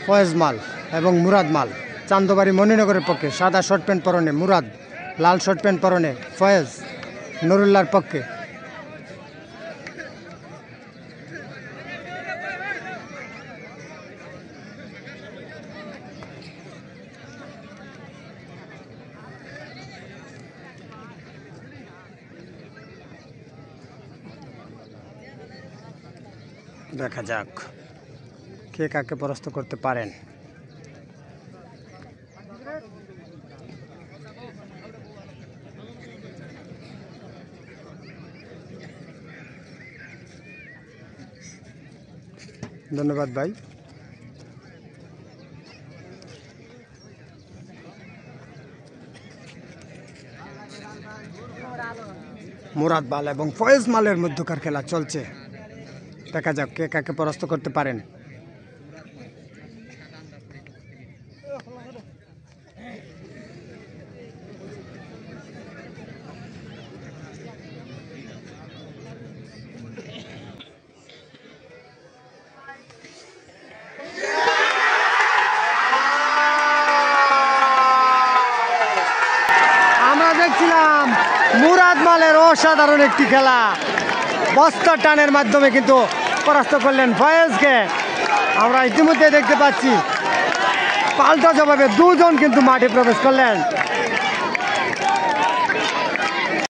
ফয়েজ মাল এবং মুরাদ মাল। চান্দবাড়ি মণিনগরের পক্ষে সাদা শর্ট প্যান্ট পরনে মুরাদ, লাল শর্ট প্যান্ট পরনে ফয়েজ নুরুল্লাহর পক্ষে। দেখা যাক কে কাকে পরাস্ত করতে পারেন। ধন্যবাদ ভাই। মুরাদ মাল এবং ফয়েজ মালের মধ্যকার খেলা চলছে। দেখা যাক কে কাকে পরাস্ত করতে পারেন। আমরা দেখছিলাম মুরাদ মালের অসাধারণ একটি খেলা, বস্তা টানের মাধ্যমে কিন্তু পরাস্ত করলেন ফয়েজকে। আমরা ইতিমধ্যে দেখতে পাচ্ছি পাল্টা জবাবে দুজন কিন্তু মাঠে প্রবেশ করলেন।